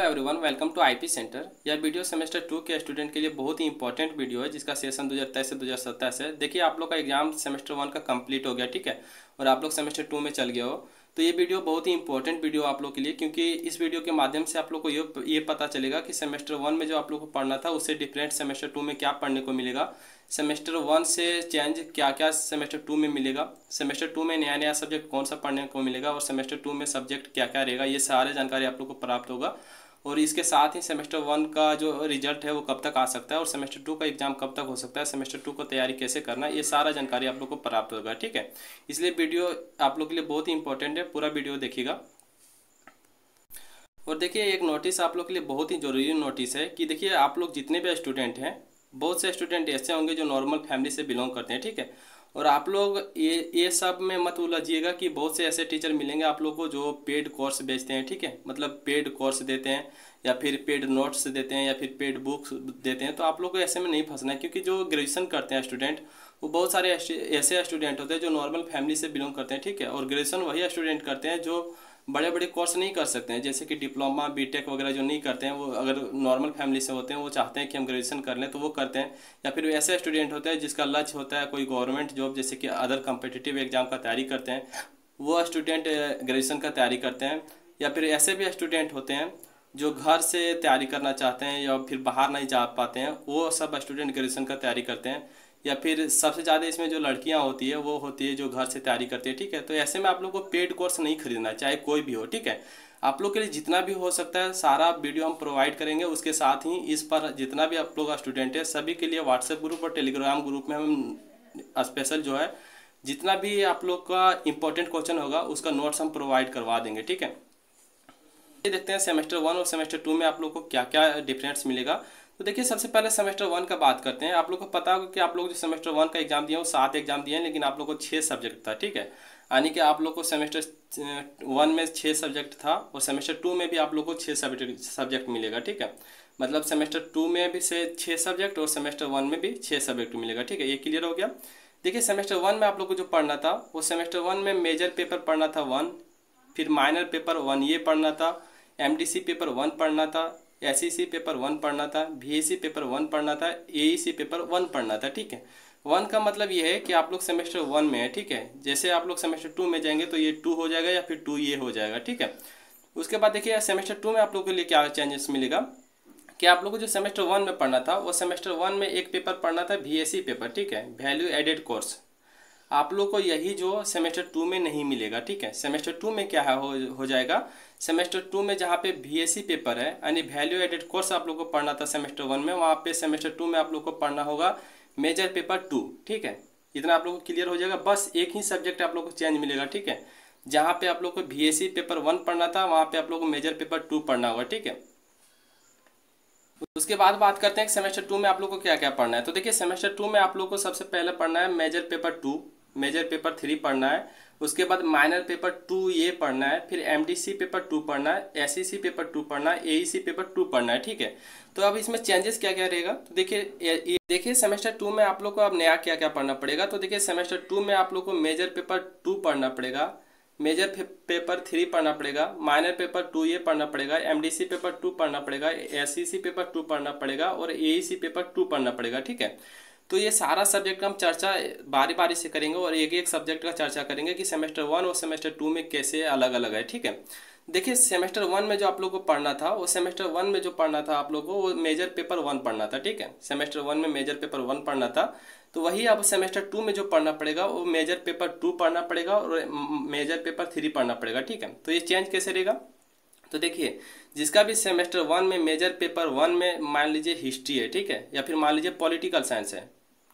Everyone, welcome to IP centre. यह video semester 2 के student के लिए बहुत ही इंपॉर्टेंट वीडियो है, जिसका सेशन 2023 से 2027 है। देखिए, आप लोग का एग्जाम सेमेस्टर 1 का कंप्लीट हो गया, ठीक है, और आप लोग सेमेस्टर 2 में चल गए हो। तो ये वीडियो बहुत ही इंपॉर्टेंट वीडियो आप लोग के लिए, क्योंकि इस वीडियो के माध्यम से आप लोग को ये पता चलेगा कि सेमेस्टर 1 में जो आप लोग को पढ़ना था उससे डिफरेंट सेमेस्टर 2 में क्या पढ़ने को मिलेगा। सेमेस्टर 1 से चेंज क्या क्या सेमेस्टर 2 में मिलेगा, सेमेस्टर 2 में नया नया सब्जेक्ट कौन सा पढ़ने को मिलेगा, और सेमेस्टर 2 में सब्जेक्ट क्या क्या रहेगा, ये सारे जानकारी आप लोग को प्राप्त होगा। और इसके साथ ही सेमेस्टर 1 का जो रिजल्ट है वो कब तक आ सकता है, और सेमेस्टर 2 का एग्जाम कब तक हो सकता है, सेमेस्टर 2 को तैयारी कैसे करना है, ये सारा जानकारी आप लोग को प्राप्त होगा, ठीक है। इसलिए वीडियो आप लोग के लिए बहुत ही इंपॉर्टेंट है, पूरा वीडियो देखिएगा। और देखिए, एक नोटिस आप लोग के लिए बहुत ही जरूरी नोटिस है कि देखिए, आप लोग जितने भी स्टूडेंट हैं, बहुत से स्टूडेंट ऐसे होंगे जो नॉर्मल फैमिली से बिलोंग करते हैं, ठीक है। और आप लोग ये सब में मत उलझिएगा कि बहुत से ऐसे टीचर मिलेंगे आप लोग को जो पेड कोर्स बेचते हैं, ठीक है, मतलब पेड कोर्स देते हैं या फिर पेड नोट्स देते हैं या फिर पेड बुक्स देते हैं। तो आप लोग को ऐसे में नहीं फंसना है, क्योंकि जो ग्रेजुएशन करते हैं स्टूडेंट, वो बहुत सारे ऐसे स्टूडेंट होते हैं जो नॉर्मल फैमिली से बिलोंग करते हैं, ठीक है। और ग्रेजुएशन वही स्टूडेंट करते हैं जो बड़े बड़े कोर्स नहीं कर सकते हैं, जैसे कि डिप्लोमा बीटेक वगैरह जो नहीं करते हैं, वो अगर नॉर्मल फैमिली से होते हैं, वो चाहते हैं कि हम ग्रेजुएशन कर लें तो वो करते हैं। या फिर ऐसे स्टूडेंट होते हैं जिसका लक्ष्य होता है कोई गवर्नमेंट जॉब, जैसे कि अदर कम्पिटिटिव एग्जाम का तैयारी करते हैं, वो स्टूडेंट ग्रेजुएशन का तैयारी करते हैं। या फिर ऐसे भी स्टूडेंट होते हैं जो घर से तैयारी करना चाहते हैं या फिर बाहर नहीं जा पाते हैं, वो सब स्टूडेंट ग्रेजुएशन का तैयारी करते हैं। या फिर सबसे ज़्यादा इसमें जो लड़कियां होती है वो होती है जो घर से तैयारी करती है, ठीक है। तो ऐसे में आप लोग को पेड कोर्स नहीं खरीदना है, चाहे कोई भी हो, ठीक है। आप लोग के लिए जितना भी हो सकता है सारा वीडियो हम प्रोवाइड करेंगे। उसके साथ ही इस पर जितना भी आप लोग का स्टूडेंट है सभी के लिए व्हाट्सएप ग्रुप और टेलीग्राम ग्रुप में हम स्पेशल जो है जितना भी आप लोग का इंपॉर्टेंट क्वेश्चन होगा उसका नोट्स हम प्रोवाइड करवा देंगे, ठीक है। ये देखते हैं सेमेस्टर 1 और सेमेस्टर 2 में आप लोग को क्या क्या डिफरेंस मिलेगा। तो देखिए, सबसे पहले सेमेस्टर 1 का बात करते हैं। आप लोग को पता होगा कि आप लोग जो सेमेस्टर 1 का एग्जाम दिए वो 7 एग्जाम दिए हैं, लेकिन आप लोग को 6 सब्जेक्ट था, ठीक है। यानी कि आप लोग को सेमेस्टर 1 में 6 सब्जेक्ट था और सेमेस्टर 2 में भी आप लोग को 6 सब्जेक्ट मिलेगा, ठीक है। मतलब सेमेस्टर 2 में भी से 6 सब्जेक्ट और सेमेस्टर 1 में भी 6 सब्जेक्ट मिलेगा, ठीक है। ये क्लियर हो गया। देखिए, सेमेस्टर 1 में आप लोग को जो पढ़ना था वो सेमेस्टर 1 में मेजर पेपर पढ़ना था 1, फिर माइनर पेपर 1 ये पढ़ना था, एमडीसी पेपर 1 पढ़ना था, एसईसी पेपर 1 पढ़ना था, वीएसी पेपर 1 पढ़ना था, एईसी पेपर 1 पढ़ना था, ठीक है। 1 का मतलब ये है कि आप लोग सेमेस्टर 1 में है, ठीक है। जैसे आप लोग सेमेस्टर 2 में जाएंगे तो ये 2 हो जाएगा या फिर 2 ये हो जाएगा, ठीक है। उसके बाद देखिए, सेमेस्टर 2 में आप लोग के लिए क्या चेंजेस मिलेगा कि आप लोग को जो सेमेस्टर 1 में पढ़ना था वो सेमेस्टर 1 में एक पेपर पढ़ना था वीएसी पेपर, ठीक है, वैल्यू एडेड कोर्स। आप लोग को यही जो सेमेस्टर 2 में नहीं मिलेगा, ठीक है। सेमेस्टर 2 में क्या है हो जाएगा, सेमेस्टर 2 में जहाँ पे वीएसी पेपर है यानी वैल्यू एडेड कोर्स आप लोग को पढ़ना था सेमेस्टर 1 में, वहाँ पे सेमेस्टर 2 में आप लोग को पढ़ना होगा मेजर पेपर 2, ठीक है। इतना आप लोग को क्लियर हो जाएगा। बस एक ही सब्जेक्ट आप लोग को चेंज मिलेगा, ठीक है। जहाँ पे आप लोग को वीएसी पेपर 1 पढ़ना था वहाँ पे आप लोग को मेजर पेपर 2 पढ़ना होगा, ठीक है। उसके बाद बात करते हैं कि सेमेस्टर 2 में आप लोग को क्या क्या पढ़ना है। तो देखिए, सेमेस्टर 2 में आप लोग को सबसे पहले पढ़ना है मेजर पेपर 2, मेजर पेपर 3 पढ़ना है, उसके बाद माइनर पेपर 2 ये पढ़ना है, फिर एमडीसी पेपर 2 पढ़ना है, एसईसी पेपर 2 पढ़ना है, एईसी पेपर 2 पढ़ना है, ठीक है। तो अब इसमें चेंजेस क्या क्या रहेगा, तो देखिए सेमेस्टर 2 में आप लोग को अब नया क्या क्या पढ़ना पड़ेगा। तो देखिए, सेमेस्टर 2 में आप लोग को मेजर पेपर 2 पढ़ना पड़ेगा, मेजर पेपर 3 पढ़ना पड़ेगा, माइनर पेपर 2 ये पढ़ना पड़ेगा, एमडीसी पेपर 2 पढ़ना पड़ेगा, एसईसी पेपर 2 पढ़ना पड़ेगा और एईसी पेपर 2 पढ़ना पड़ेगा, ठीक है। तो ये सारा सब्जेक्ट का हम चर्चा बारी बारी से करेंगे और एक एक सब्जेक्ट का चर्चा करेंगे कि सेमेस्टर 1 और सेमेस्टर 2 में कैसे अलग अलग है, ठीक है। देखिए, सेमेस्टर 1 में जो आप लोग को पढ़ना था वो सेमेस्टर 1 में जो पढ़ना था आप लोग को वो मेजर पेपर 1 पढ़ना था, ठीक है। सेमेस्टर 1 में मेजर पेपर 1 पढ़ना था, तो वही अब सेमेस्टर 2 में जो पढ़ना पड़ेगा वो मेजर पेपर 2 पढ़ना पड़ेगा और मेजर पेपर 3 पढ़ना पड़ेगा, ठीक है। तो ये चेंज कैसे रहेगा, तो देखिए, जिसका भी सेमेस्टर 1 में मेजर पेपर 1 में मान लीजिए हिस्ट्री है, ठीक है, या फिर मान लीजिए पॉलिटिकल साइंस है,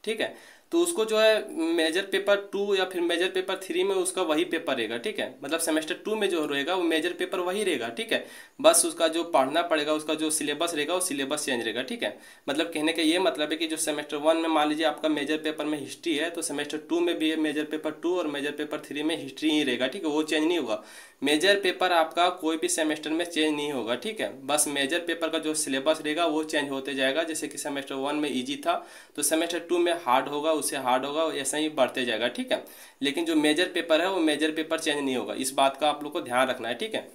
ठीक है, तो उसको जो है मेजर पेपर 2 या फिर मेजर पेपर 3 में उसका वही पेपर रहेगा, ठीक है। मतलब सेमेस्टर 2 में जो रहेगा वो मेजर पेपर वही रहेगा, ठीक है। बस उसका जो पढ़ना पड़ेगा, उसका जो सिलेबस रहेगा वो सिलेबस चेंज रहेगा, ठीक है। मतलब कहने का ये मतलब है कि जो सेमेस्टर 1 में मान लीजिए आपका मेजर पेपर में हिस्ट्री है, तो सेमेस्टर 2 में भी मेजर पेपर 2 और मेजर पेपर 3 में हिस्ट्री ही रहेगा, ठीक है, वो चेंज नहीं होगा। मेजर पेपर आपका कोई भी सेमेस्टर में चेंज नहीं होगा, ठीक है। बस मेजर पेपर का जो सिलेबस रहेगा वो चेंज होते जाएगा। जैसे कि सेमेस्टर 1 में इजी था तो सेमेस्टर 2 में हार्ड होगा, उससे हार्ड होगा, ऐसा ही बढ़ते जाएगा, ठीक है। लेकिन जो मेजर पेपर है वो मेजर पेपर चेंज नहीं होगा, इस बात का आप लोग को ध्यान रखना है, ठीक है।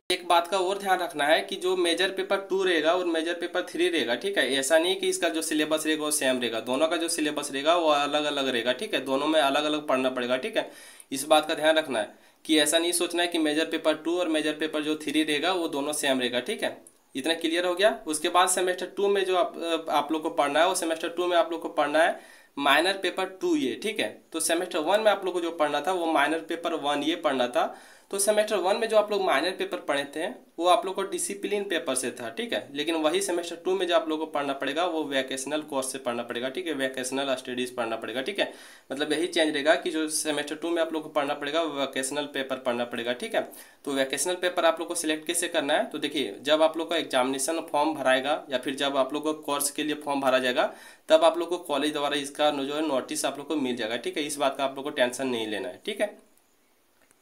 एक बात का और ध्यान रखना है कि जो मेजर पेपर 2 रहेगा और मेजर पेपर 3 रहेगा, ठीक है, ऐसा नहीं कि इसका जो सिलेबस रहेगा वो सेम रहेगा, दोनों का जो सिलेबस रहेगा वो अलग अलग रहेगा, ठीक है, दोनों में अलग अलग पढ़ना पड़ेगा, ठीक है। इस बात का ध्यान रखना है कि ऐसा नहीं सोचना है कि मेजर पेपर 2 और मेजर पेपर जो 3 रहेगा वो दोनों सेम रहेगा, ठीक है। इतना क्लियर हो गया। उसके बाद सेमेस्टर 2 में जो आप लोग को पढ़ना है, वो सेमेस्टर 2 में आप लोग को पढ़ना है माइनर पेपर 2 ये, ठीक है। तो सेमेस्टर 1 में आप लोग को जो पढ़ना था वो माइनर पेपर 1 ये पढ़ना था। तो सेमेस्टर 1 में जो आप लोग माइनर पेपर पढ़े थे वो आप लोग को डिसिप्लिन पेपर से था, ठीक है। लेकिन वही सेमेस्टर 2 में जो आप लोग को पढ़ना पड़ेगा वो वैकेशनल कोर्स से पढ़ना पड़ेगा, ठीक है, वैकेशनल स्टडीज पढ़ना पड़ेगा, ठीक है। मतलब यही चेंज रहेगा कि जो सेमेस्टर 2 में आप लोग को पढ़ना पड़ेगा वो वैकेशनल पेपर पढ़ना पड़ेगा, ठीक है। तो वैकेशनल पेपर आप लोग को सिलेक्ट कैसे करना है, तो देखिए जब आप लोग का एग्जामिनेशन फॉर्म भराएगा या फिर जब आप लोग को कोर्स के लिए फॉर्म भरा जाएगा तब आप लोग को कॉलेज द्वारा इसका जो है नोटिस आप लोग को मिल जाएगा, ठीक है। इस बात का आप लोग को टेंशन नहीं लेना है, ठीक है।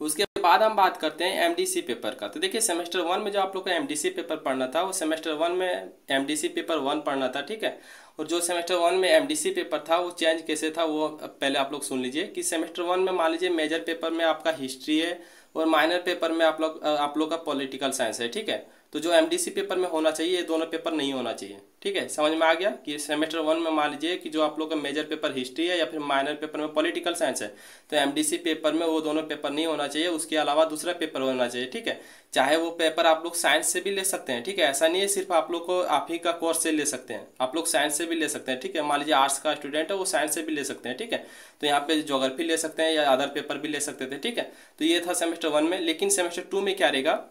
उसके बाद हम बात करते हैं एमडीसी पेपर का। तो देखिए सेमेस्टर 1 में जो आप लोग को एमडीसी पेपर पढ़ना था वो सेमेस्टर 1 में एमडीसी पेपर 1 पढ़ना था, ठीक है। और जो सेमेस्टर 1 में एमडीसी पेपर था वो चेंज कैसे था वो पहले आप लोग सुन लीजिए कि सेमेस्टर 1 में मान लीजिए मेजर पेपर में आपका हिस्ट्री है और माइनर पेपर में आप लोग का पॉलिटिकल साइंस है, ठीक है। तो जो एमडीसी पेपर में होना चाहिए ये दोनों पेपर नहीं होना चाहिए, ठीक है। समझ में आ गया कि सेमेस्टर 1 में मान लीजिए कि जो आप लोग का मेजर पेपर हिस्ट्री है या फिर माइनर पेपर में पॉलिटिकल साइंस है, तो एमडीसी पेपर में वो दोनों पेपर नहीं होना चाहिए, उसके अलावा दूसरा पेपर होना चाहिए, ठीक है। चाहे वो पेपर आप लोग साइंस से भी ले सकते हैं, ठीक है, ऐसा नहीं है सिर्फ आप लोग को आप ही का कोर्स से ले सकते हैं, आप लोग साइंस से भी ले सकते हैं, ठीक है। मान लीजिए आर्ट्स का स्टूडेंट है वो साइंस से भी ले सकते हैं, ठीक है। तो यहाँ पे ज्योग्राफी ले सकते हैं या अदर पेपर भी ले सकते थे, ठीक है। तो ये था सेमेस्टर 1 में। लेकिन सेमेस्टर 2 में क्या रहेगा,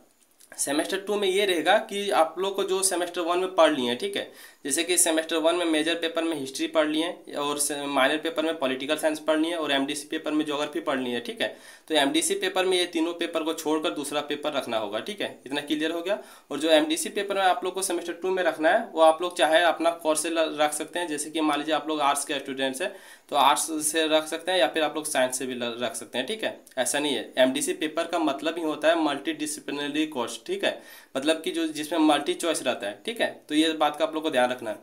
सेमेस्टर 2 में ये रहेगा कि आप लोग को जो सेमेस्टर 1 में पढ़ लिए हैं, ठीक है, जैसे कि सेमेस्टर 1 में मेजर पेपर में हिस्ट्री पढ़ लिए और माइनर पेपर में पॉलिटिकल साइंस पढ़ लिए और एमडीसी पेपर में ज्योग्राफी पढ़ लिए, ठीक है। तो एमडीसी पेपर में ये तीनों पेपर को छोड़कर दूसरा पेपर रखना होगा, ठीक है। इतना क्लियर हो गया। और जो एमडीसी पेपर में आप लोग को सेमेस्टर 2 में रखना है वो आप लोग चाहे अपना कोर्स से रख सकते हैं, जैसे कि मान लीजिए आप लोग आर्ट्स के स्टूडेंट्स हैं तो आर्ट्स से रख सकते हैं या फिर आप लोग साइंस से भी रख सकते हैं, ठीक है। ऐसा नहीं है, एमडीसी पेपर का मतलब ही होता है मल्टी डिसिप्लिनरी कोर्स, ठीक है, मतलब कि जो जिसमें मल्टी चॉइस रहता है, ठीक है। तो ये बात का आप लोग को ध्यान रखना है।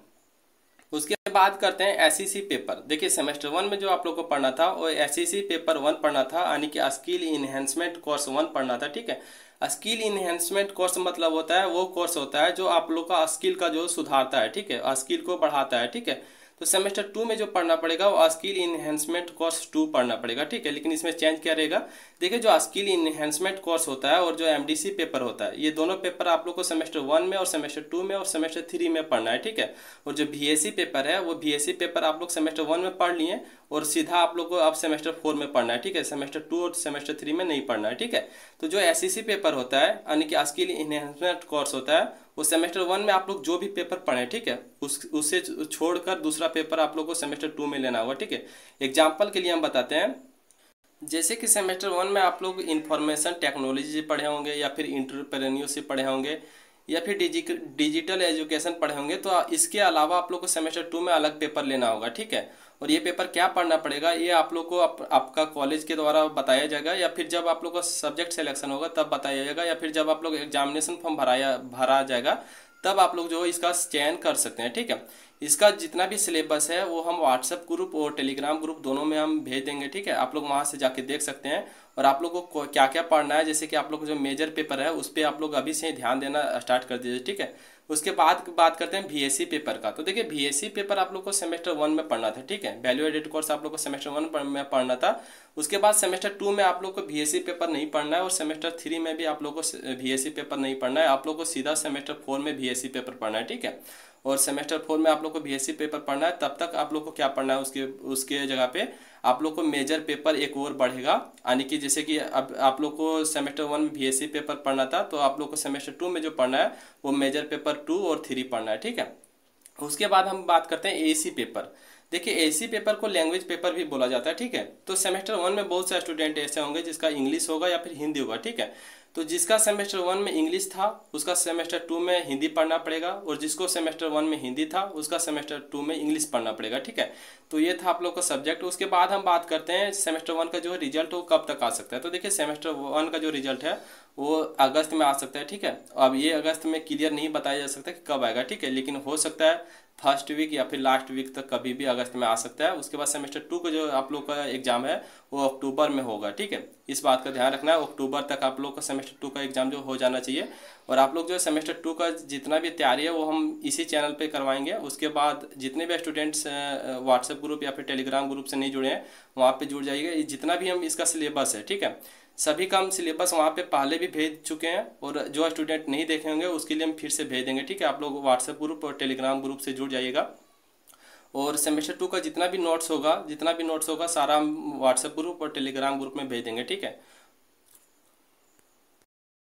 उसके बाद करते हैं एसईसी पेपर। देखिए सेमेस्टर 1 में जो आप लोग को पढ़ना था वो एसईसी पेपर 1 पढ़ना था, यानी कि स्किल इनहेंसमेंट कोर्स 1 पढ़ना था, ठीक है। स्किल इनहेंसमेंट कोर्स मतलब होता है वो कोर्स होता है जो आप लोग का स्किल का जो सुधारता है, ठीक है, स्किल को बढ़ाता है, ठीक है। तो सेमेस्टर 2 में जो पढ़ना पड़ेगा वो स्किल इनहेंसमेंट कोर्स 2 पढ़ना पड़ेगा, ठीक है। लेकिन इसमें चेंज क्या रहेगा, देखिए जो स्किल इनहेंसमेंट कोर्स होता है और जो एमडीसी पेपर होता है ये दोनों पेपर आप लोग को सेमेस्टर 1 में और सेमेस्टर 2 में और सेमेस्टर 3 में पढ़ना है, ठीक है। और जो बीएससी पेपर है वो बीएससी पेपर आप लोग सेमेस्टर 1 में पढ़ लिए और सीधा आप लोग को अब सेमेस्टर 4 में पढ़ना है, ठीक है, सेमेस्टर 2 और सेमेस्टर 3 में नहीं पढ़ना है, ठीक है। तो जो एसईसी पेपर होता है यानी कि स्किल इनहेंसमेंट कोर्स होता है वो सेमेस्टर 1 में आप लोग जो भी पेपर पढ़े, ठीक है, उससे छोड़कर दूसरा पेपर आप लोग को सेमेस्टर 2 में लेना होगा, ठीक है। एग्जाम्पल के लिए हम बताते हैं, जैसे कि सेमेस्टर 1 में आप लोग इंफॉर्मेशन टेक्नोलॉजी पढ़े होंगे या फिर एंटरप्रेन्योरशिप पढ़े होंगे या फिर डिजिटल एजुकेशन पढ़े होंगे, तो इसके अलावा आप लोग को सेमेस्टर 2 में अलग पेपर लेना होगा, ठीक है। और ये पेपर क्या पढ़ना पड़ेगा ये आप लोग को आपका कॉलेज के द्वारा बताया जाएगा या फिर जब आप लोग का सब्जेक्ट सिलेक्शन होगा तब बताया जाएगा या फिर जब आप लोग एग्जामिनेशन फॉर्म भरा जाएगा तब आप लोग जो इसका चयन कर सकते हैं, ठीक है। इसका जितना भी सिलेबस है वो हम व्हाट्सएप ग्रुप और टेलीग्राम ग्रुप दोनों में हम भेज देंगे, ठीक है। आप लोग वहाँ से जाके देख सकते हैं और आप लोग को क्या क्या पढ़ना है, जैसे कि आप लोग को जो मेजर पेपर है उस पर आप लोग अभी से ही ध्यान देना स्टार्ट कर दीजिए, ठीक है। उसके बाद बात करते हैं बीएससी पेपर का। तो देखिए बीएससी पेपर आप लोग को सेमेस्टर 1 में पढ़ना था, ठीक है, वैल्यू एडेड कोर्स आप लोग को सेमेस्टर 1 में पढ़ना था। उसके बाद सेमेस्टर 2 में आप लोग को बीएससी पेपर नहीं पढ़ना है और सेमेस्टर 3 में भी आप लोग को बीएससी पेपर नहीं पढ़ना है, आप लोग को सीधा सेमेस्टर 4 में बीएससी पेपर पढ़ना है, ठीक है। और सेमेस्टर 4 में आप लोग को बीएससी पेपर पढ़ना है, तब तक आप लोग को क्या पढ़ना है, उसके जगह पे आप लोग को मेजर पेपर एक और बढ़ेगा, यानी कि जैसे कि अब आप लोग को सेमेस्टर 1 में बीएससी पेपर पढ़ना था तो आप लोग को सेमेस्टर 2 में जो पढ़ना है वो मेजर पेपर 2 और 3 पढ़ना है, ठीक है। उसके बाद हम बात करते हैं एसी पेपर। देखिए एसी पेपर को लैंग्वेज पेपर भी बोला जाता है, ठीक है। तो सेमेस्टर 1 में बहुत से स्टूडेंट ऐसे होंगे जिसका इंग्लिश होगा या फिर हिंदी होगा, ठीक है। तो जिसका सेमेस्टर 1 में इंग्लिश था उसका सेमेस्टर 2 में हिंदी पढ़ना पड़ेगा और जिसको सेमेस्टर 1 में हिंदी था उसका सेमेस्टर 2 में इंग्लिश पढ़ना पड़ेगा, ठीक है। तो ये था आप लोग का सब्जेक्ट। उसके बाद हम बात करते हैं सेमेस्टर 1 का जो रिजल्ट वो कब तक आ सकता है। तो देखिए सेमेस्टर 1 का जो रिजल्ट है वो अगस्त में आ सकता है, ठीक है। अब ये अगस्त में क्लियर नहीं बताया जा सकता कि कब आएगा, ठीक है, लेकिन हो सकता है फर्स्ट वीक या फिर लास्ट वीक तक कभी भी अगस्त में आ सकता है। उसके बाद सेमेस्टर 2 का जो आप लोग का एग्जाम है वो अक्टूबर में होगा, ठीक है। इस बात का ध्यान रखना है, अक्टूबर तक आप लोग का सेमेस्टर 2 का एग्जाम जो हो जाना चाहिए। और आप लोग जो है सेमेस्टर 2 का जितना भी तैयारी है वो हम इसी चैनल पे करवाएंगे। उसके बाद जितने भी स्टूडेंट्स व्हाट्सएप ग्रुप या फिर टेलीग्राम ग्रुप से नहीं जुड़े हैं वहाँ पे जुड़ जाइएगा। जितना भी हम इसका सिलेबस है, ठीक है, सभी का हम सिलेबस वहाँ पे पहले भी भेज चुके हैं, और जो स्टूडेंट नहीं देखे होंगे उसके लिए हम फिर से भेज देंगे, ठीक है। आप लोग व्हाट्सएप ग्रुप और टेलीग्राम ग्रुप से जुड़ जाइएगा। और सेमेस्टर 2 का जितना भी नोट्स होगा सारा हम व्हाट्सएप ग्रुप और टेलीग्राम ग्रुप में भेज देंगे, ठीक है।